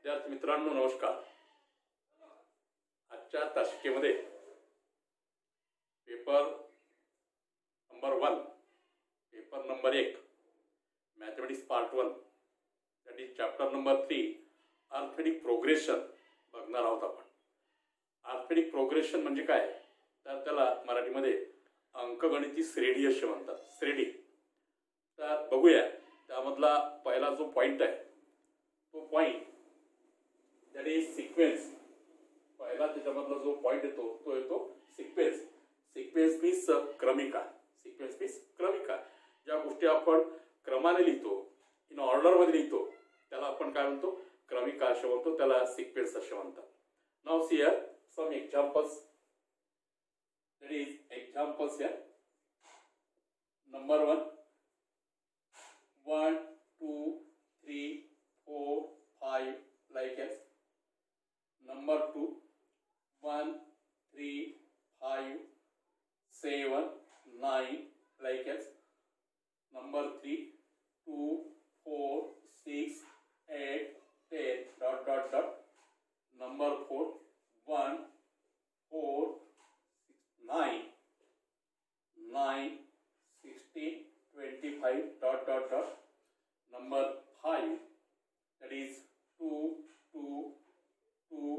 विद्यार्थी मित्रांनो नमस्कार. आजच्या तासिकेमध्ये paper number 1 paper number 1 mathematics part 1 that is chapter number 3 arithmetic progression बघणार आहोत आपण. अर्थमेटिक प्रोग्रेशन म्हणजे काय तर त्याला मराठीमध्ये अंकगणिती श्रेणी असे म्हणतात. श्रेणी. तर बघूया त्यामधला पहिला जो पॉइंट आहे तो पॉइंट दॅट इज सिक्वेन्स. पहिला त्याच्यामधला जो पॉइंट येतो तो येतो सिक्वेन्स. सिक्वेन्स मीन्स क्रमिका. सिक्वेन्स मीन्स क्रमिका. ज्या गोष्टी आपण क्रमाने लिहितो इन ऑर्डर मध्ये लिहितो त्याला आपण काय म्हणतो क्रमिका असे म्हणतो. त्याला सिक्वेन्स असे म्हणतात. Now see here some examples. That is examples here. Number 1 1 2 3 4 5 like as. Number 2 1 3 5 7 9 like as. Number 3 2 4 6 8 10 dot dot dot. Number 4 1 4 9 9 16 25 dot dot dot. Number 5 that is 2 2 2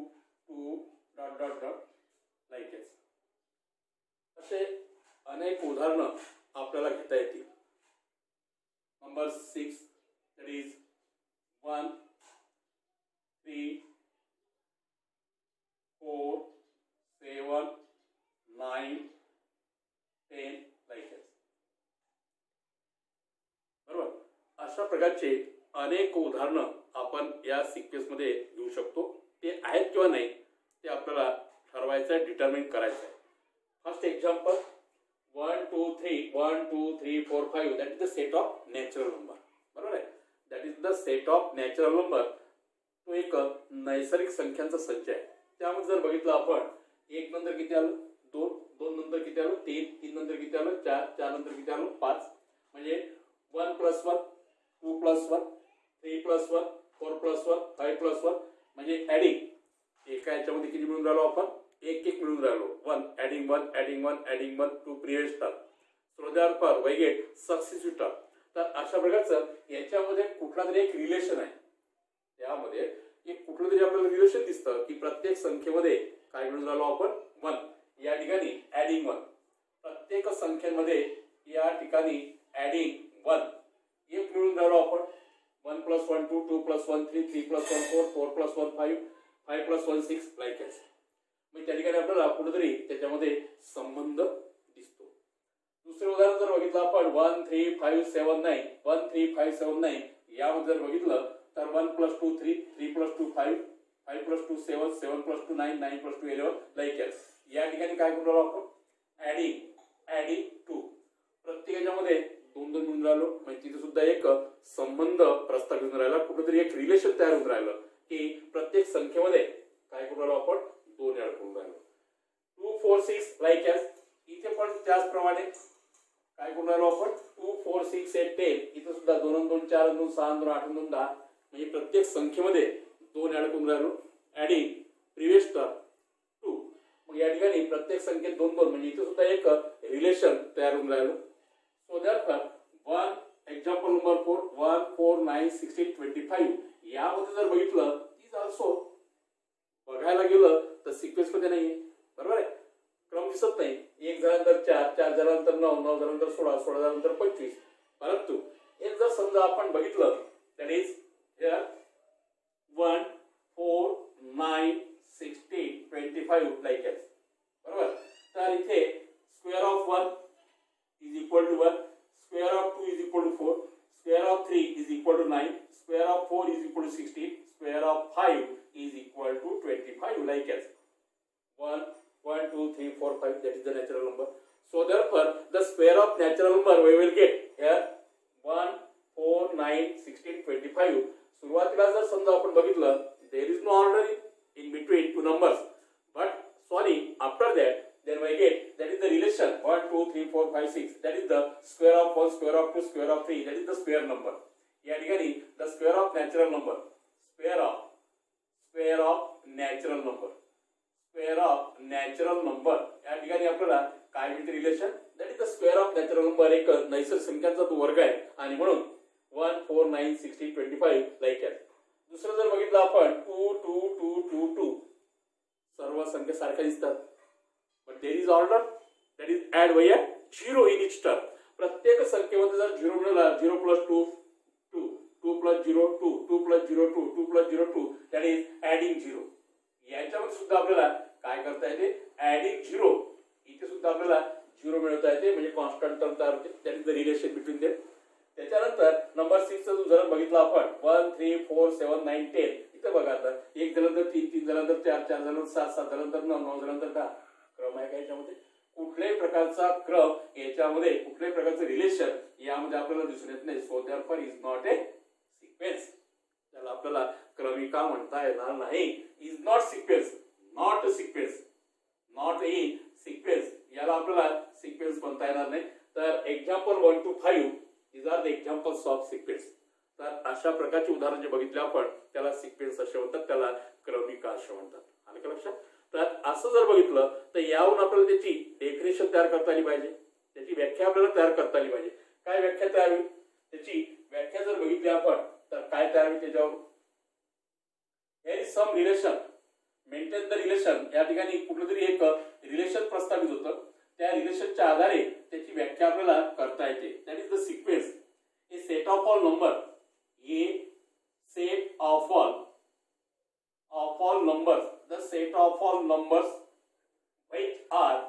2 dot dot dot like this. असे अनेक उदाहरणं आपल्याला घेता येतील. Number 6 that is 1 3 4 7 9 10 like this. बरोबर. अशा प्रकारचे अनेक उदाहरणं आपण या सिक्वेन्स मध्ये घेऊ शकतो. ते आहेत किंवा नाही ते आपल्याला ठरवायचं आहे, डिटरमिन करायचं आहे. First example 1 2 3 1 2 3 4 5 that is the set of natural number. बरोबर आहे. That is the set of natural number. तो एक नैसर्गिक संख्यांचा संच आहे. त्यामध्ये जर बघितलं आपण 1 नंतर किती आलं 2 2 नंतर किती आलं 3 3 नंतर किती आलं 4 4 नंतर किती आलं 5. म्हणजे 1 + 1 2 + 1 3 + 1 4 + 1 5 + 1 म्हणजे ऍडिंग. एका याच्यामध्ये किती मिळून राहिलो आपण 1 1 मिळून राहिलो. 1 adding 1 adding 1 adding 1 to previous term. So therefore we get successive term. तर अशा प्रकारचं याच्यामध्ये कुठला तरी एक रिलेशन आहे. त्यामध्ये एक कुठलं तरी आपल्याला रिलेशन दिसतं की प्रत्येक संख्येमध्ये काय मिळून राहिलो आपण 1. या ठिकाणी ऍडिंग 1. प्रत्येक संख्येमध्ये या ठिकाणी ऍडिंग 1 एक मिळून राहिलो आपण. 1 + 1 2 2 + 1 3 3 + 1 4 4 + 1 5 5 + 1 6 लाईक एस. मग त्या ठिकाणी आपल्याला कुठेतरी त्याच्यामध्ये संबंध दिसतो. दुसरे उदाहरण जर बघितलं आपण 1 3 5 7 9 1 3 5 7 9 यामध्ये जर बघितलं तर 1 + 2 3 3 + 2 5 5 + 2 7 7 + 2 9 9 + 2 11 लाईक एस. या ठिकाणी काय करू राहिलो आपण ऍडिंग 2. प्रत्येकाच्यामध्ये 2 2 मिळून राहिलो. म्हणजे तिथे सुद्धा एक संबंध प्रस्थापित होऊन राहिला. कुठेतरी एक रिलेशन तयार होऊन राहिलं की प्रत्येक संख्येमध्ये काय करू राहिलो आपण 2 ऍड करून राहिलो. 2 4 6 लाईक एस. इथे पण त्याचप्रमाणे काय करून राहिलो आपण 2 4 6 8 10. इथे सुद्धा 2 2 4 2 6 2 8 2 10. म्हणजे प्रत्येक संख्येमध्ये 2 ऍड करून राहिलो. Adding previous term 2. मग या ठिकाणी प्रत्येक संख्येत 2 2 म्हणजे इथे सुद्धा एक रिलेशन तयार होऊन राहिलो. सो देअरफॉर 1 एक्झाम्पल नंबर 4 1 4 9 16 25 यामध्ये जर बघितलं इज ऑल्सो बघायला गेलं तर सिक्वेन्स मध्ये नाहीये. बरोबर आहे. क्रम दिसत नाही. 1 झाल्यानंतर 4 4 झाल्यानंतर 9 9 झाल्यानंतर 16 16 झाल्यानंतर 25. परंतु एक जर समजा आपण बघितलं दॅट इज हियर 1 4 9 16 25 लाईक एस. बरोबर. तर इथे square of 1 is equal to 1, square of 2 is equal to 4, square of 3 is equal to 9, square of 4 is equal to 16, square of 5 is equal to 25 like as. 1 1 2 3 4 5 that is the natural number. So therefore the square of natural number we will get here 1 4 9 16 25. सुरुवातीला जर समजा आपण बघितलं there is no order in between two numbers, but sorry after that then we get that is the relation 1 2 3 4 5 6 that is the square of 1 square of 2 square of 3 that is the square number. या ठिकाणी the square of natural number, square of natural number. या ठिकाणी आपल्याला काय मिळते relation, that is the square of natural number. एक नैसर्गिक संख्यांचा तो वर्ग आहे आणि म्हणून 1 4 9 16 25 लाईक ॲट. दुसरं जर बघितलं आपण 2 2 2 2 2, सर्व संख्या सारख्या दिसतात, but there is order, that is add by 0 in each term. प्रत्येक संख्येमध्ये जर 0 मिळाला, 0 + 2 2, 2 + 0 2, 2 + 0 2, 2 + 0 2, दॅट इज ऍडिंग 0. याच्यामध्ये सुद्धा आपल्याला काय करता येते, ऍडिंग 0. इथे सुद्धा आपल्याला 0 मिळवता येते, म्हणजे कॉन्स्टंट टर्म तयार होते. That is the relation between them. त्याच्यानंतर नंबर 6 चा उदाहरण बघितलं आपण 1 3 4 7 9 10. इथं बघा आता 1 झाल्यानंतर 3 3 झाल्यानंतर 4 4 झाल्यानंतर 7 7 झाल्यानंतर 9 9 झाल्यानंतर 10. क्रम आहे का याच्यामध्ये, कुठल्याही प्रकारचा क्रम याच्यामध्ये, कुठल्याही प्रकारचं रिलेशन यामध्ये आपल्याला दिसून येत नाही. So therefore is not a sequence. त्याला आपल्याला क्रमिका म्हणता येणार नाही. Is not sequence, not sequence, not in sequence, याला आपल्याला सिक्वेन्स म्हणता येणार नाही. तर example 1 to 5 these are the examples of sequence. तर अशा प्रकारचे उदाहरण जे बघितले आपण त्याला सिक्वेन्स असे म्हणतात, त्याला क्रमिका असे म्हणतात. आलं का लक्षात? तर असं जर बघितलं तर यावरून आपल्याला त्याची डेफिनेशन तयार करता आली पाहिजे, त्याची व्याख्या आपल्याला तयार करता आली पाहिजे. काय व्याख्या तयार होईल, त्याची व्याख्या जर बघितली आपण तर काय तयार होईल त्याच्यावर, there is some relation, maintain the relation. या ठिकाणी कुठलं तरी एक रिलेशन प्रस्तावित होतं, त्या रिलेशनच्या आधारे त्याची व्याख्या आपल्याला करता येते. That is the sequence. A set of all number, a set of all numbers, the set of all numbers which are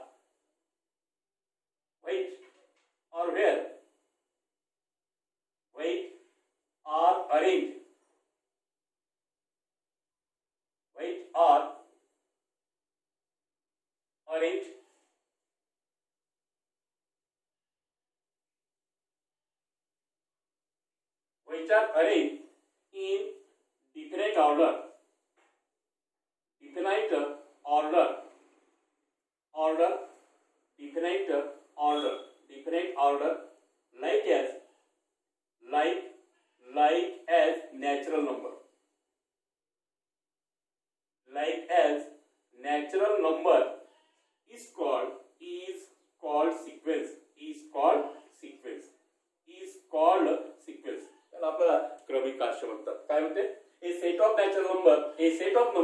where which are arranged which are arranged in definite order, definite order, like as natural number, is called sequence, त्याला आपल्याला क्रमिका असे म्हणतात. काय म्हणते, a set of natural number, a set of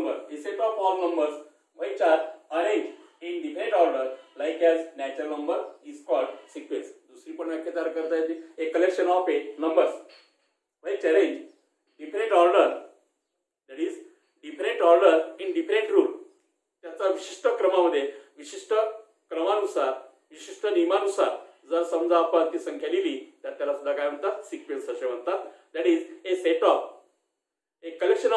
all numbers which are arranged in definite order like as natural number is called sequence. दुसरी पण व्याख्या तयार करता येते, a collection of a numbers which arranged definite order, that is definite order in definite rule. त्याचा विशिष्ट क्रमामध्ये, विशिष्ट क्रमानुसार, विशिष्ट नियमानुसार जर समजा आपण ती संख्या लिहिली तर त्याला सुद्धा काय म्हणतात, सिक्वेन्स असे म्हणतात. That is a set of, A collection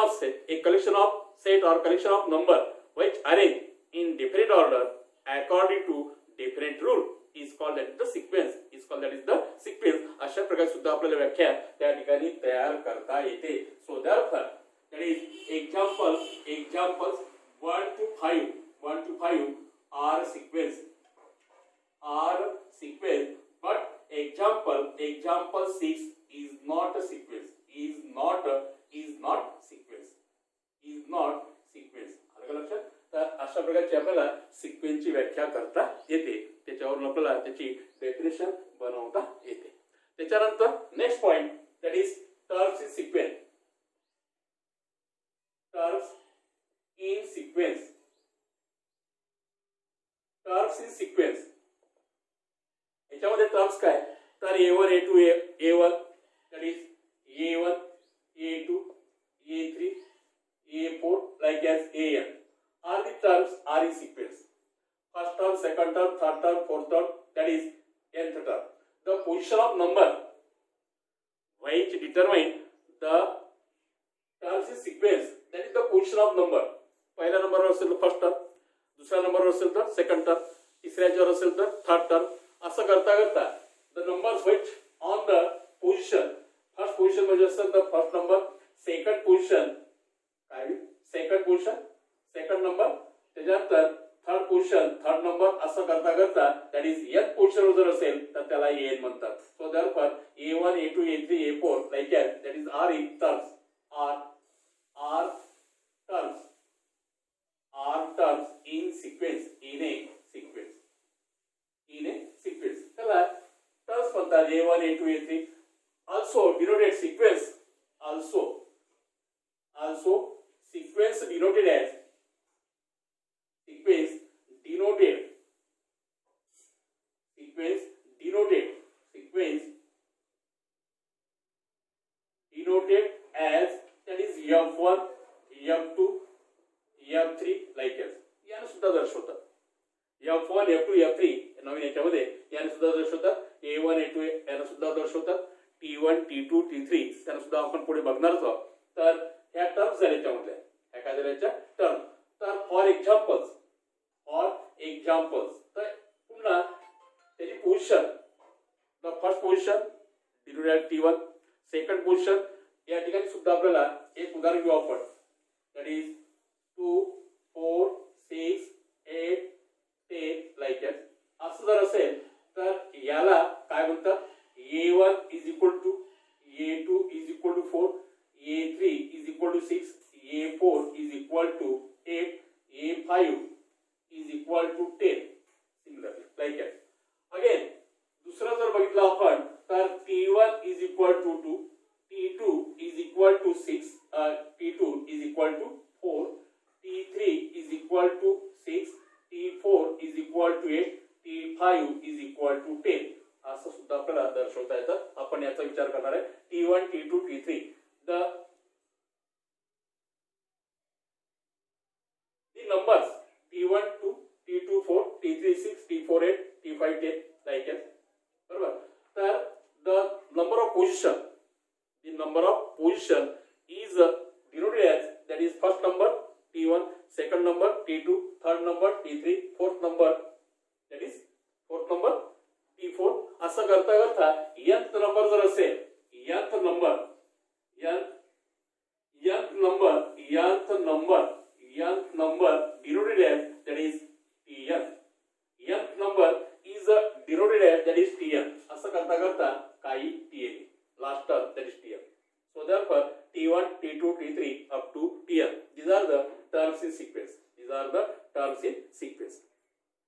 of set or collection of number which arranged in different order according to different rule is called that is the sequence, अशा प्रकारे सुद्धा आपल्याला व्याख्या त्या ठिकाणी तयार करता येते. सो therefore that is examples 1 to 5 are sequence, but example 6 is not a sequence, is not sequence. आलं का लक्षात? तर अशा प्रकारची आपल्याला सिक्वेन्सची व्याख्या करता येते, त्याच्यावरून आपल्याला त्याची डेफिनेशन बनवता येते. त्याच्यानंतर next point, that is terms in sequence. याच्यामध्ये टर्म्स काय, तर A1 A2 A1, that is A1 A2 A3 A4 like as AN are the terms are in sequence. First term, second term, third term, fourth term, that is nth term. The position of number which determine the terms in sequence, that is the position of number. पहिल्या नंबरवर असेल तर first term, दुसऱ्या नंबरवर असेल तर second term, तिसऱ्यावर असेल तर थर्ड टर्म. असं करता करता the numbers which on the position, first position मध्ये असेल तर first number, second position second number, त्याच्यानंतर थर्ड पोझिशन थर्ड नंबर, असं करता करता दॅट इज एथ पोझिशन जर असेल तर त्याला एन म्हणतात. So therefore A1 A2 A3 A4 like that is are in terms, are terms in sequence, in a sequence, in a sequence. त्याला terms म्हणतात A1, A2, A3. Also denoted sequence, also sequence denoted as sequence denoted as, that is F1, F2, F3 like as. याने सुद्धा दर्शवतात. F1, F2, F3 नवीन याच्यामध्ये याने सुद्धा दर्शवतात. A1, A2 याने सुद्धा दर्शवतात. T1, T2, T3 त्याने सुद्धा आपण पुढे बघणार आहोत. तर ह्या टर्म्स झाल्या त्यामधल्या. ह्या काय झाल्याच्या टर्म. तर फॉर एक्झाम्पल्स तर पुन्हा त्याची position, the first position denoted T1, second position या ठिकाणी सुद्धा आपल्याला एक उदाहरण घेऊ आपण. That is 2, 4, 6, 8, 10 like that. असं जर असेल तर याला काय म्हणतात, A1 is equal to A2 is equal to 4, A3 is equal to 6, A4 is equal to 8, A5 is equal to 10. Similarly, like that. Again, दुसरा जर बघितला आपण तर T1 is equal to 2, T2 is equal to 6, T2 is equal to 4, T3 is equal to 6, T4 is equal to 8, T5 is equal to 10. असं सुद्धा आपल्याला दर्शवता येतं. आपण याचा विचार करणार आहे. T1, T2, T3. The numbers T1, 2, T2, 4, T3, 6, T4, 8, T5, 10 like that. बरोबर. तर the number of position is denoted as, that is first number T1, second number T2, third number T3, fourth number, that is fourth number T4. असं करता करता nth number जर असेल, nth number denoted as, that is Tn. nth number is denoted as, that is Tn. असं करता करता काही Tn, last term, that is Tn. So therefore T1, T2, T3 up to Tn. These are the terms in sequence.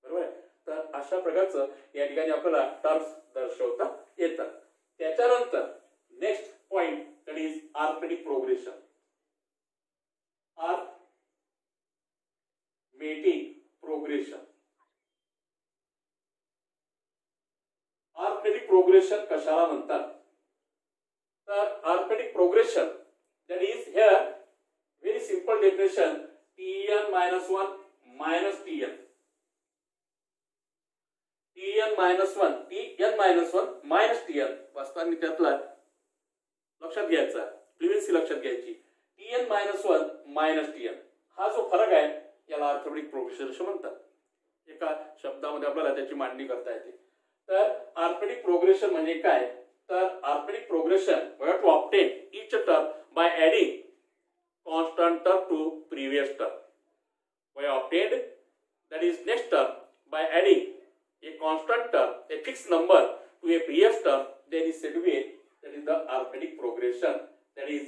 बरोबर आहे. तर अशा प्रकारचं या ठिकाणी आपल्याला टर्म्स दर्शवता येतात. त्याच्यानंतर next point, that is arithmetic progression. Arithmetic progression कशाला म्हणतात? तर arithmetic progression, that is here very simple definition, Tn minus 1 minus Tn. Tn minus 1 minus Tn. वास्तवाने त्यातला लक्षात घ्यायचा, फ्रिक्वेन्सी लक्षात घ्यायची. Tn minus 1 minus Tn हा जो फरक आहे याला अर्थमेटिक प्रोग्रेशन असं म्हणतात. एका शब्दामध्ये आपल्याला त्याची मांडणी करता येते. तर अर्थमेटिक प्रोग्रेशन म्हणजे काय? तर arithmetic progression we have to obtain each term by adding constant term to previous term. We obtained, that is next term, by adding a constant term, a fixed number to a previous term, then is said to be, that is the arithmetic progression. That is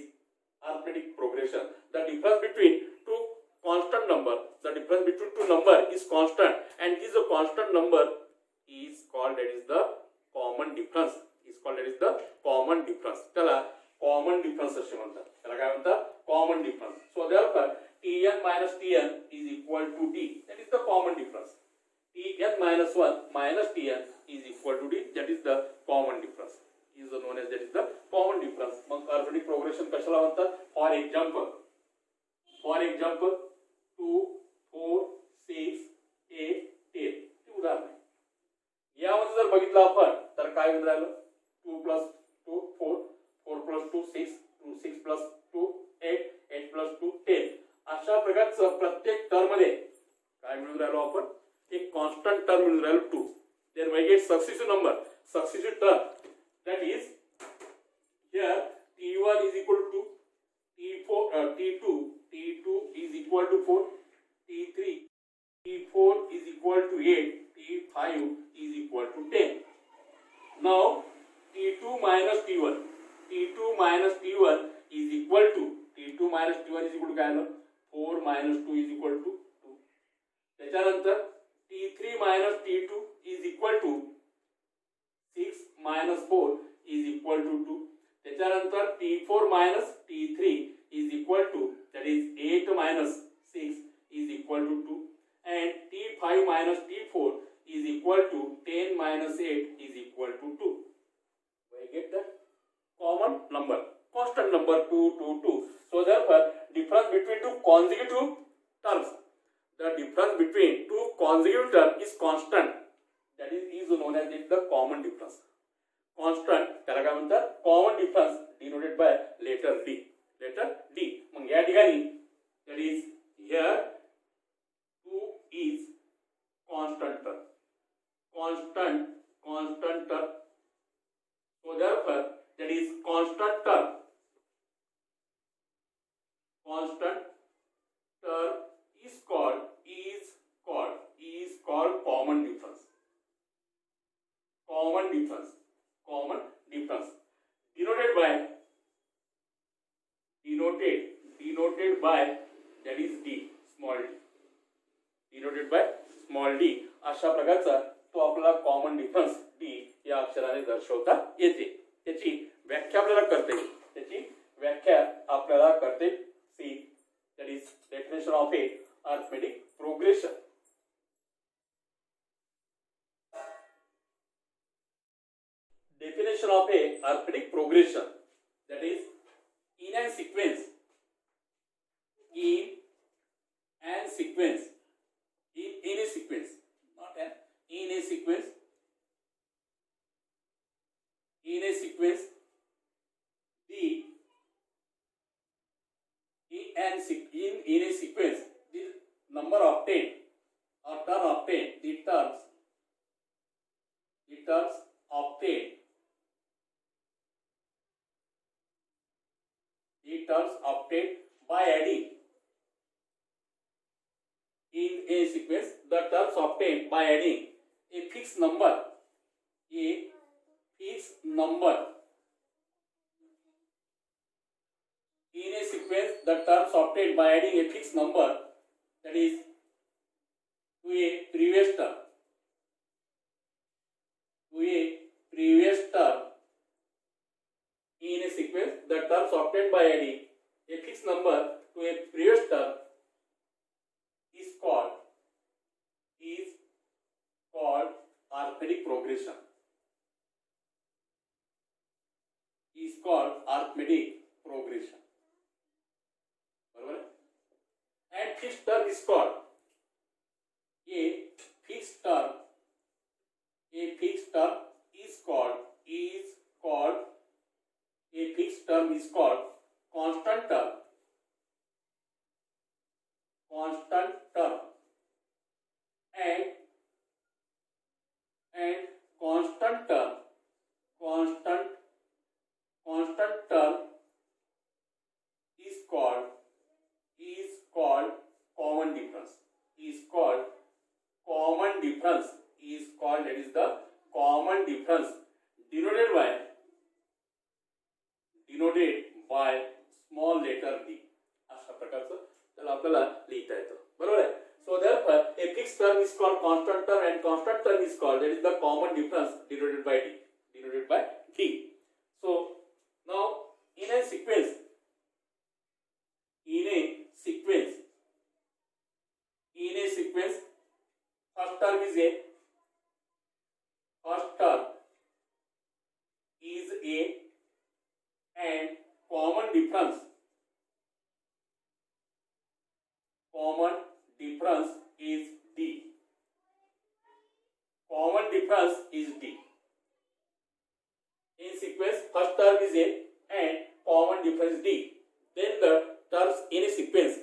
arithmetic progression. The difference between two constant number, the difference between two number is constant, and this is a constant number is called, that is the common difference. Is called, that is the common difference. त्याला common difference असे म्हणतात. त्याला काय म्हणतात? Common difference. So therefore Tn minus Tn is equal to D. That is the common difference. Tn minus 1 minus Tn is equal to D. That is the common difference. Is known as, that is the common difference. Mug arithmetic progression कशाला म्हणतात? For example 2, 4, 6, 8, 10 हे उदाहरण आहे. यामध्ये जर बघितलं आपण तर काय होत राहिलं? 2 plus 2 4, 4 plus 2 6, 6 plus 2 8, 8 plus 2 10. अशा प्रकारचं प्रत्येक टर्म मध्ये काय मिळून राहिलो आपण? एक कॉन्स्टंट टर्म मिळून राहिलो 2. Then we get successive number, successive term, that is here T1 is equal to 2, T2 is equal to 4, T4 is equal to 8, T5 is equal to 10. Now T2 minus T1 is equal to, T2 minus T1 is equal to काय आलं? 4 minus 2 is equal to 2. minus 4 is equal to 2. त्याच्यानंतर T4 minus T3 is equal to, that is 8 minus 6 is equal to 2, and T5 minus T4 is equal to 10 minus 8 is equal to 2. I get that? Common number, constant number 2, 2, 2. So therefore, difference between two consecutive terms, the difference between two consecutive terms is constant. That is known as the common difference. Constant त्याला काय म्हणतात? Common difference denoted by letter D. Letter D. मग या ठिकाणी that is here 2 is constant term. Constant term. So therefore, that is constant term. Constant term is called common difference. Common difference. Denoted by that is D, small d. Denoted by small d. अशा प्रकारचा तो आपला common difference D या अक्षराने दर्शवता येते. त्याची व्याख्या आपल्याला करते सी, that is definition of a arithmetic progression. Definition of a arithmetic progression, that is in a sequence, in a sequence, not an, in a sequence, in a sequence, the number obtained or term obtained, the terms obtained by adding in a sequence, the terms obtained by adding a fixed number, in a sequence, the terms obtained by adding a fixed number, that is to a previous term, in a sequence, the terms obtained by adding a fixed number to a previous term is called arithmetic progression. And fixed term is called constant term. And constant term is called common difference. That is the common difference denoted by small letter d. अशा प्रकारचं त्याला आपल्याला लिहिता येतं. बरोबर आहे. So therefore, a fixed term is called constant term, and constant term is called, that is the common difference denoted by d. So now in a sequence, first term is a, and common difference is d. In sequence, first term is a and common difference d. Then the terms in a sequence,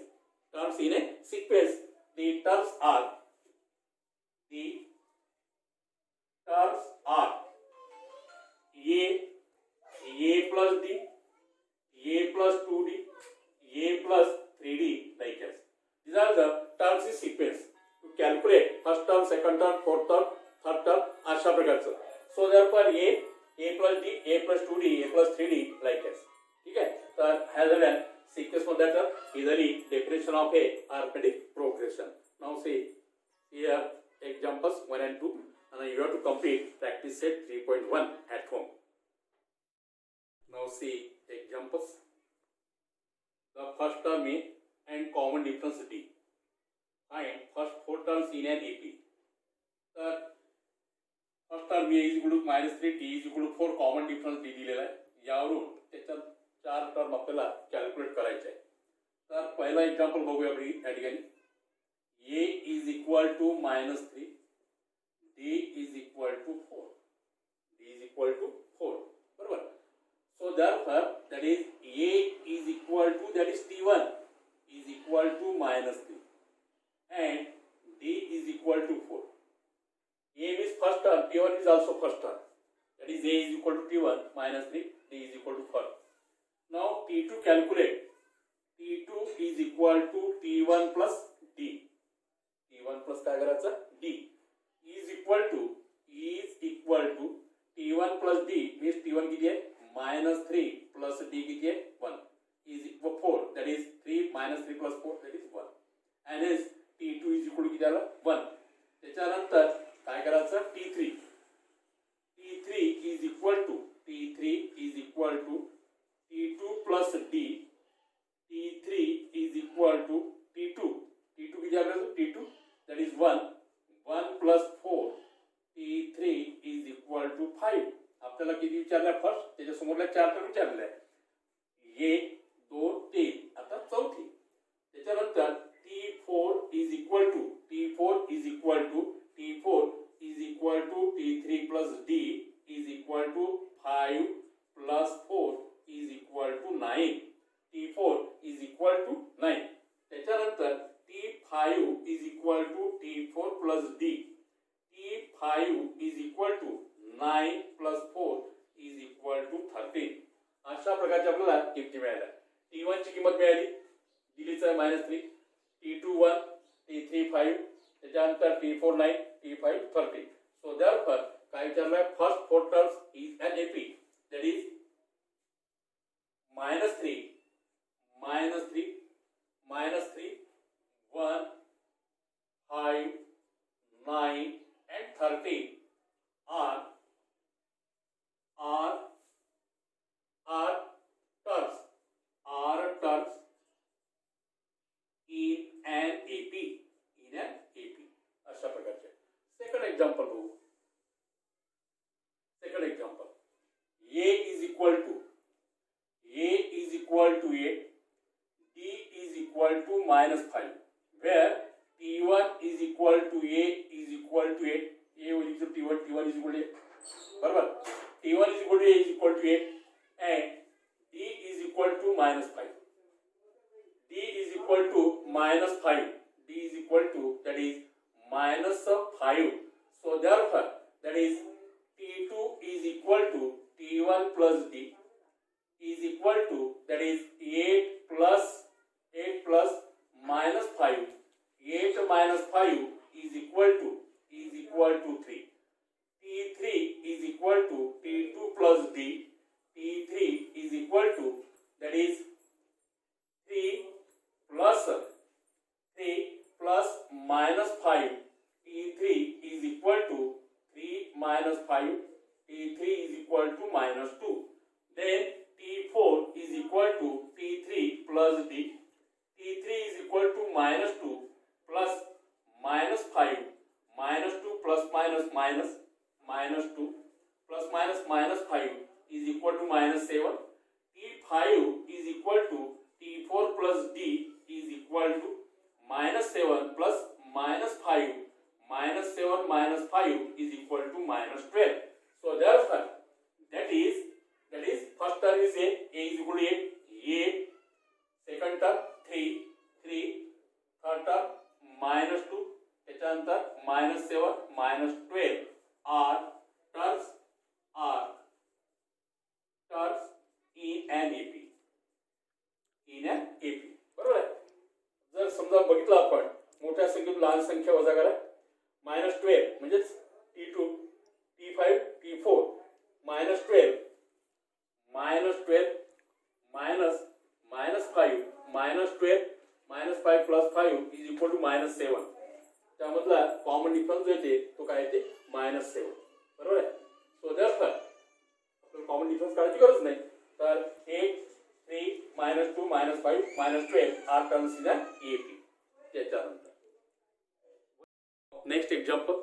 the terms are a plus d, a plus 2d, a plus 3d, like this. These are the terms in sequence. To calculate first term, second term, fourth term, third term, अशा प्रकारचं. So therefore a plus d, a plus 2d, a plus 3d, like this. ठीक है. तर has a sequence मध्ये तर easily definition of a arithmetic progression. Now see here examples 1 and 2, and you have to complete practice set 3.1 at home. Term A is equal to -3 T is equal to 4 common difference D दिलेला आहे यावरून त्याच्या 4 term आपल्याला calculate करायचे आहे. तर पहिला example बघूया आपण या ठिकाणी a is equal to -3 d is equal to 4 d is equal to 4 बरोबर. So therefore that is A is equal to that is T1 is equal to -3 and D is equal to 4. A is first term, T1 is also first term. That is A is equal to T1 -3, D is equal to 4. Now T2 calculate. T2 is equal to T1 plus D. T1 plus काय करायचं D is equal to T1 plus D means T1 किती आहे -3 plus D किती आहे 1 is equal 4 that is 3 -3 plus 4 that is 1 and hence T2 is equal to किती आला 1. त्याच्यानंतर काय करायचं T3 is equal to T2 plus D. T3 is equal to T2 किती आला T2 that is 1 plus 4 T3 is equal to 5. आपल्याला किती विचारलंय first त्याच्या समोरला 4 तर विचारलंय 1 2 3 आता चौथी. त्याच्यानंतर T4 is equal to T3 plus D is equal to 5 plus 4 is equal to 9. T4 is equal to 9. त्याच्यानंतर T5 is equal to T4 plus D. T5 is equal to 9 plus 4 is equal to 13. अशा प्रकारच्या आपल्याला किमती मिळाल्या. T1 ची किंमत मिळाली दिलीच आहे -3, T2 1, T3 5, त्याच्यानंतर T4 9, T5 13. So therefore काय विचारलंय first 4 terms is an AP that is -3 1 5 9 and 13 are terms in an AP. अशा प्रकारचे. सेकंड एक्झाम्पल बघू. Second example A is equal to 8, D is equal to -5, where T1 is equal to A is equal to 8. A is equal to T1 is equal to 8. बरोबर. T1 is equal to A is equal to 8 and D is equal to -5. D is equal to -5. D is equal to that is -5. So therefore that is T2 is equal to T1 plus D is equal to that is 8 plus -5. 8 minus 5 is equal to 3. T3 is equal to T2 plus D. T3 is equal to that is 3 plus -5. T3 is equal to 3 minus 5. T3 is equal to -2. Then T4 is equal to T3 plus D. T3 is equal to -2 plus -5. -2 plus -2 plus -5 is equal to -7. T5 is equal to T4 plus D is equal to -7 plus -5. -7 minus 5 is equal to -12. So therefore that is first term is A is equal to 8, second term 3, third term -2, त्याच्यानंतर -7 -12 are terms in an AP. बरोबर आहे. जर समजा बघितलं आपण मोठ्या संख्येतून लहान संख्या वजा करा -12 म्हणजेच T2 T5 T4 -12 -12 -5 plus 5 is equal to -7. त्यामधला कॉमन डिफरन्स जो येते तो काय येते -7. बरोबर आहे. सो therefore आपल्याला कॉमन डिफरन्स काढायची गरज नाही. तर 8 3 -2 -5 -12 आर टर्म्स इन AP. त्याच्यानंतर next example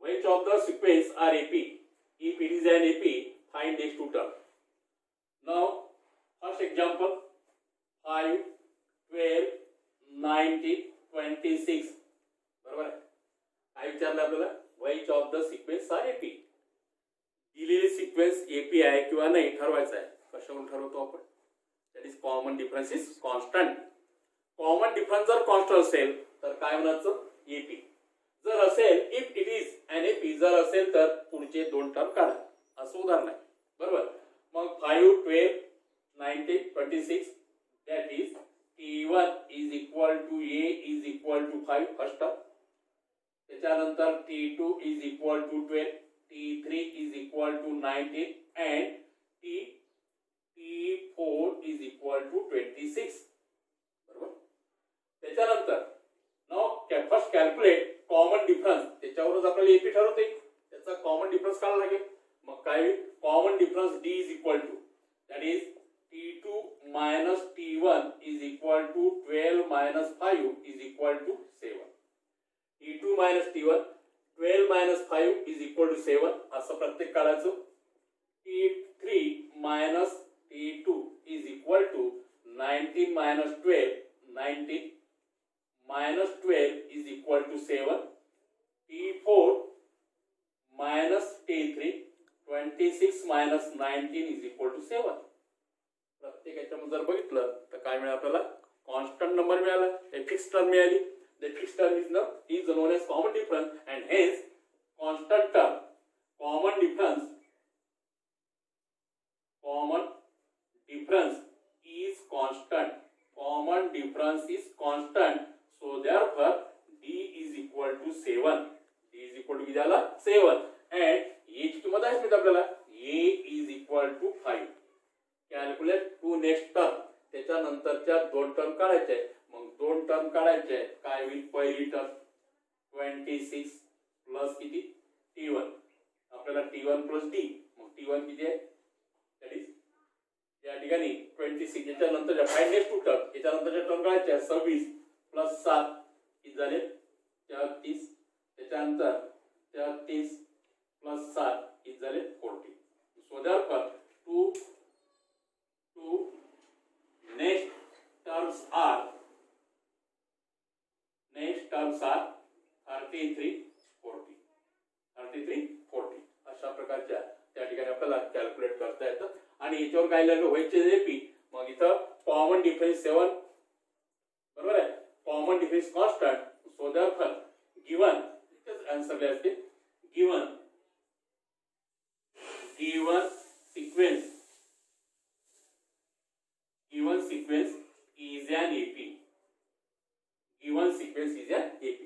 which of the sequence sequence are AP. If it is an AP, find next two terms. Now, first example, 5, 12, 19, 26. बरोबर आहे. काय विचारलं आपल्याला? Which of the sequence are AP? दिलेली sequence AP आहे किंवा नाही ठरवायचं आहे. कशावरून ठरवतो आपण? That is common difference is constant. Common difference जर कॉन्स्टंट असेल तर काय म्हणायचं? AP. जर असेल if it is an AP, जर असेल तर पुढचे दोन टर्म काढा. असं उदाहरण आहे. बरोबर. मग 5, 12, 19, 26 that is T1 is equal to A is equal to 5 first term. त्याच्यानंतर T2 is equal to 12, T3 is equal to 19 and T4 is equal to 26. बरोबर. त्याच्यानंतर now first calculate common difference. त्याच्यावरच आपल्याला AP ठरवते. त्याचा common difference काढायला लागेल. मग काय common difference D is equal to that is T2 minus T1 is equal to 12 minus 5 is equal to 7. T2 minus T1 12 minus 5 is equal to 7 असं प्रत्येक काढायचं. T3 minus T2 is equal to 19 minus 12, 19 minus 12 is equal to 7. T4 minus T3, 26 minus 19 is equal to 7. प्रत्येक याच्यामध्ये जर बघितलं तर काय मिळालं आपल्याला? कॉन्स्टंट नंबर मिळाला, एक फिक्स टर्म मिळाली. The fixed term is known as common difference and hence constant term. Common difference is constant. Common difference is constant. So therefore D is equal to 7. D is equal to किती आला? 7. And A ची किंमत आहे आपल्याला A is equal to 5. Calculate two next term. त्याच्यानंतरच्या दोन term काढायचे. मग दोन term काढायचे. काय होईल? पहिली टर्म 26 प्लस किती? T1. आपल्याला T1 प्लस D. मग T1 किती आहे? दॅट इज या ठिकाणी 26. याच्यानंतरच्या फाइंड नेक्स्ट टू टर्म. याच्यानंतरच्या टर्म काढायच्या 26 प्लस 7 किती झाले? 33. त्याच्यानंतर 33 प्लस 7 किती झाले? 40. So therefore two next terms are 33, 40. 33, 40 अशा प्रकारच्या त्या ठिकाणी आपल्याला कॅल्क्युलेट करता येतं. आणि याच्यावर काय लिहिलं? व्हायचे AP. मग इथं कॉमन डिफरन्स 7. बरोबर आहे. Common difference constant. So therefore given answer काय असते? Given sequence is an AP. Given sequence is an AP.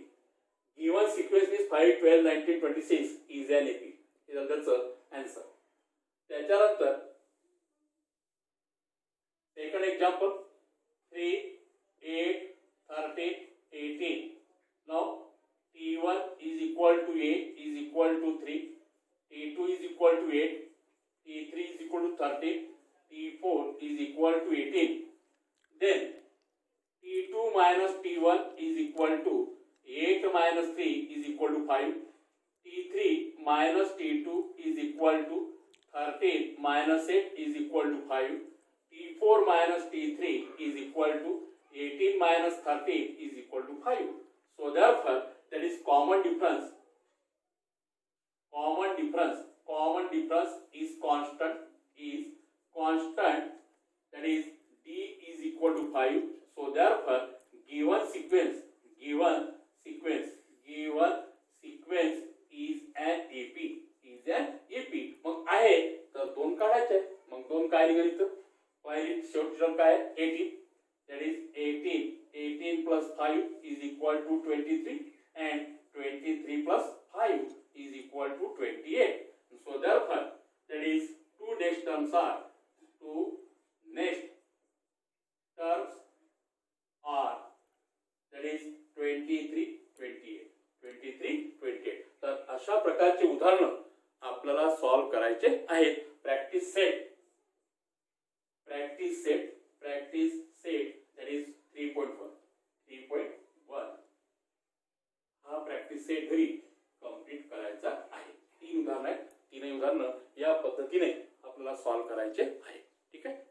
Given sequence means 5, 12, 19, 26 is an AP. That's the answer. त्याच्यानंतर second example 3, 8, 13, 18. Now T1 is equal to 8 is equal to 3. T2 is equal to 8. T3 is equal to 13. T4 is equal to 18. Then T2 minus T1 is equal to 8 minus 3 is equal to 5. T3 minus T2 is equal to 13 minus 8 is equal to 5. T4 minus T3 is equal to 18 minus 13 is equal to 5. So therefore that is common difference. Common difference is constant. That is D is equal to 5. So therefore given sequence is an AP. मग आहे तर दोन काढायचे. मग दोन काय निघाली? तर पहिली शेवटची टर्म काय आहे? 18. that is 18 plus 5 is equal to 23 and 23 plus 5 is equal to 28. So therefore that is two next terms are that is 23, 28. 23, 28. तर अशा प्रकारचे उदाहरण आपल्याला सॉल्व करायचे आहेत. प्रॅक्टिस सेट that is 3.1 हा प्रॅक्टिस सेट घरी कंप्लीट करायचा आहे. तीन उदाहरणं आहेत. तीनही उदाहरणं या पद्धतीने आपल्याला सॉल्व्ह करायचे आहे. ठीक आहे.